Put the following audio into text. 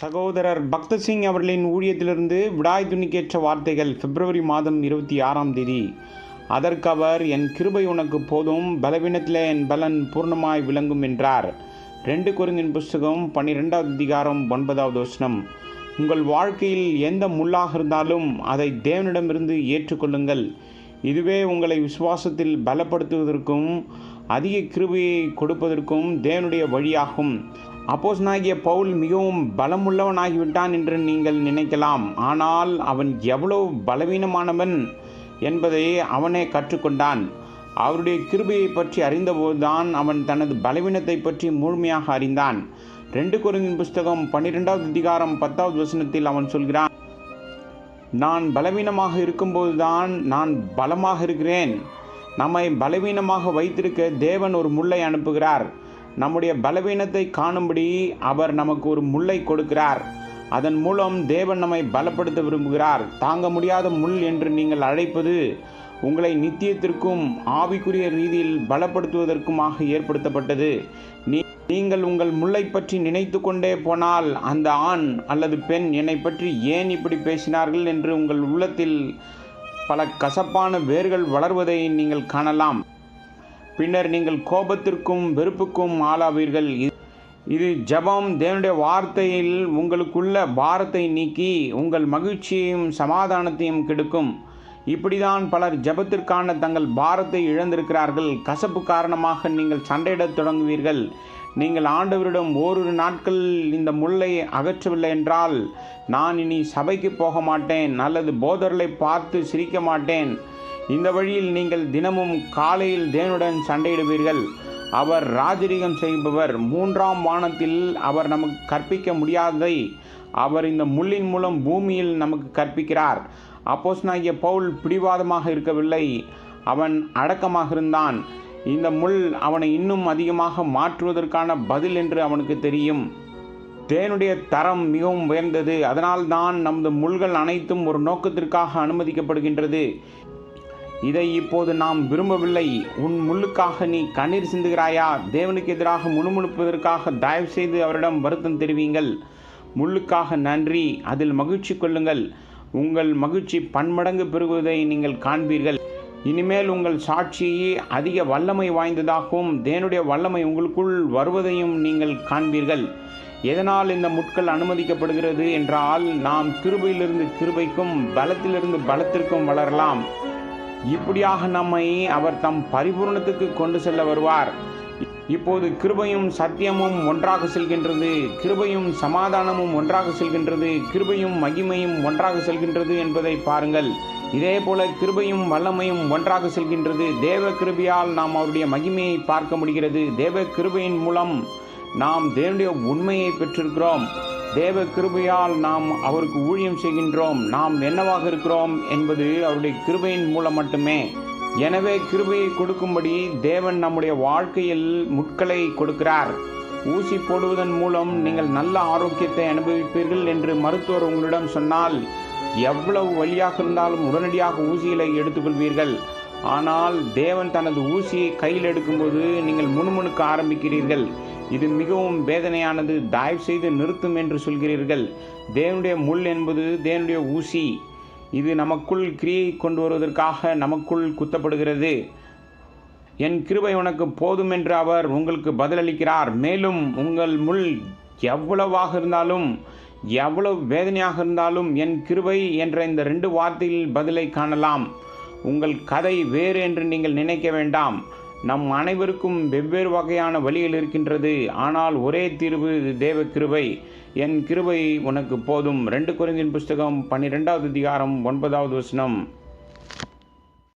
சகோதரர் பக்தசிங் அவர்களின் ஊழியத்திலிருந்து விடாய் துணிக்கேற்ற வார்த்தைகள் பிப்ரவரி மாதம் 26ஆம் தேதி. அதற்கு அவர், என் கிருபை உனக்கு போதும், பலவீனத்திலே என் பலன் பூர்ணமாய் விளங்கும் என்றார். 2 கொரிந்தியர் புஸ்தகம் 12வது அதிகாரம் 9வது வசனம். உங்கள் வாழ்க்கையில் எந்த முள்ளாக இருந்தாலும் அதை தேவனிடமிருந்து ஏற்றுக்கொள்ளுங்கள். இதுவே உங்களை விசுவாசத்தில் பலப்படுத்துவதற்கும் அதிக கிருபையை கொடுப்பதற்கும் தேவனுடைய வழியாகும். அப்போஸ்தலனாகிய பவுல் மிகவும் பலமுள்ளவனாகிவிட்டான் என்று நீங்கள் நினைக்கலாம். ஆனால் அவன் எவ்வளவு பலவீனமானவன் என்பதை அவனே கற்றுக்கொண்டான். அவருடைய கிருபையை பற்றி அறிந்தபோதுதான் அவன் தனது பலவீனத்தை பற்றி முழுமையாக அறிந்தான். 2 கொரிந்தியர் புஸ்தகம் 12வது அதிகாரம் 10வது வசனத்தில் அவன் சொல்கிறான், நான் பலவீனமாக இருக்கும்போதுதான் நான் பலமாக இருக்கிறேன். நம்மை பலவீனமாக வைத்திருக்க தேவன் ஒரு முள்ளை அனுப்புகிறார். நம்முடைய பலவீனத்தை காணும்படி அவர் நமக்கு ஒரு முள்ளை கொடுக்கிறார். அதன் மூலம் தேவன் நம்மை பலப்படுத்த விரும்புகிறார். தாங்க முடியாத முள் என்று நீங்கள் அழைப்பது உங்களை நித்தியத்திற்கும் ஆவிக்குரிய ரீதியில் பலப்படுத்துவதற்குமாக ஏற்படுத்தப்பட்டது. நீங்கள் உங்கள் முள்ளை பற்றி நினைத்து கொண்டே போனால் அந்த ஆண் அல்லது பெண் என்னை பற்றி ஏன் இப்படி பேசினார்கள் என்று உங்கள் உள்ளத்தில் பல கசப்பான வேர்கள் வளர்வதை நீங்கள் காணலாம். பின்னர் நீங்கள் கோபத்திற்கும் வெறுப்புக்கும் ஆளாவீர்கள். இது ஜெபம் தேவனுடைய வார்த்தையில் உங்களுக்குள்ள பாரத்தை நீக்கி உங்கள் மகிழ்ச்சியையும் சமாதானத்தையும் கெடுக்கும். இப்படிதான் பலர் ஜெபத்திற்கான தங்கள் பாரத்தை இழந்திருக்கிறார்கள். கசப்பு காரணமாக நீங்கள் சண்டையிடத் தொடங்குவீர்கள். நீங்கள் ஆண்டவரிடம் ஓரிரு நாட்கள் இந்த முள்ளை அகற்றவில்லை என்றால் நான் இனி சபைக்கு போக மாட்டேன் அல்லது போதர்களை பார்த்து சிரிக்க மாட்டேன். இந்த வழியில் நீங்கள் தினமும் காலையில் தேவனுடன் சண்டையிடுவீர்கள். அவர் ராஜரீகம் செய்பவர். 3ஆம் வானத்தில் அவர் நமக்கு கற்பிக்க முடியாததை அவர் இந்த முள்ளின் மூலம் பூமியில் நமக்கு கற்பிக்கிறார். அப்போஸ்தலனாகிய பவுல் பிடிவாதமாக இருக்கவில்லை, அவன் அடக்கமாக இருந்தான். இந்த முள் அவனை இன்னும் அதிகமாக மாற்றுவதற்கான பதில் என்று அவனுக்கு தெரியும். தேவனுடைய தரம் மிகவும் உயர்ந்தது. அதனால்தான் நமது முள்கள் அனைத்தும் ஒரு நோக்கத்திற்காக அனுமதிக்கப்படுகின்றது. இதை இப்போது நாம் விரும்பவில்லை. உன் முள்ளுக்காக நீ கண்ணீர் சிந்துகிறாயா? தேவனுக்கு எதிராக முணுமுணுப்பதற்காக தயவு செய்து அவரிடம் வருத்தம் தெரிவிங்கள். முள்ளுக்காக நன்றி, அதில் மகிழ்ச்சி கொள்ளுங்கள். உங்கள் மகிழ்ச்சி பன்மடங்கு பெருகுவதை நீங்கள் காண்பீர்கள். இனிமேல் உங்கள் சாட்சி அதிக வல்லமை வாய்ந்ததாகவும் தேவனுடைய வல்லமை உங்களுக்குள் வருவதையும் நீங்கள் காண்பீர்கள். எதனால் இந்த முட்கள் அனுமதிக்கப்படுகிறது என்றால், நாம் கிருபையிலிருந்து கிருபைக்கும் பலத்திலிருந்து பலத்திற்கும் வளரலாம். இப்படியாக நம்மை அவர் தம் பரிபூர்ணத்துக்கு கொண்டு செல்ல வருவார். இப்போது கிருபையும் சத்தியமும் ஒன்றாக செல்கின்றது. கிருபையும் சமாதானமும் ஒன்றாக செல்கின்றது. கிருபையும் மகிமையும் ஒன்றாக செல்கின்றது என்பதை பாருங்கள். இதே போல கிருபையும் வல்லமையும் ஒன்றாக செல்கின்றது. தேவ கிருபையால் நாம் அவருடைய மகிமையை பார்க்க முடிகிறது. தேவ கிருபையின் மூலம் நாம் தேவனுடைய உண்மையை பெற்றிருக்கிறோம். தேவ கிருபையால் நாம் அவருக்கு ஊழியம் செய்கின்றோம். நாம் என்னவாக இருக்கிறோம் என்பது அவருடைய கிருபையின் மூலம் மட்டுமே. எனவே கிருபையை கொடுக்கும்படி தேவன் நம்முடைய வாழ்க்கையில் முட்களை கொடுக்கிறார். ஊசி போடுவதன் மூலம் நீங்கள் நல்ல ஆரோக்கியத்தை அனுபவிப்பீர்கள் என்று மருத்துவர் உங்களிடம் சொன்னால் எவ்வளவு வலியாக இருந்தாலும் உடனடியாக ஊசிகளை எடுத்துக்கொள்வீர்கள். ஆனால் தேவன் தனது ஊசியை கையில் எடுக்கும்போது நீங்கள் முணுமுணுக்க ஆரம்பிக்கிறீர்கள். இது மிகவும் வேதனையானது, தயவு செய்து நிறுத்தும் என்று சொல்கிறீர்கள். தேவனுடைய முள் என்பது தேவனுடைய ஊசி. இது நமக்குள் கிரியை கொண்டு வருவதற்காக நமக்குள் குத்தப்படுகிறது. என் கிருபை உனக்கு போதும் என்று அவர் உங்களுக்கு பதிலளிக்கிறார். மேலும் உங்கள் முள் எவ்வளவாக இருந்தாலும் எவ்வளவு வேதனையாக இருந்தாலும் என் கிருபை என்ற இந்த 2 வார்த்தையில் பதிலை காணலாம். உங்கள் கதை வேறு என்று நீங்கள் நினைக்க வேண்டாம். நம் அனைவருக்கும் வெவ்வேறு வகையான வழிகள் இருக்கின்றது. ஆனால் ஒரே தீர்வு தேவ கிருபை. என் கிருபை உனக்கு போதும். 2 கொரிந்தியர் புஸ்தகம் 12வது அதிகாரம் 9வது வசனம்.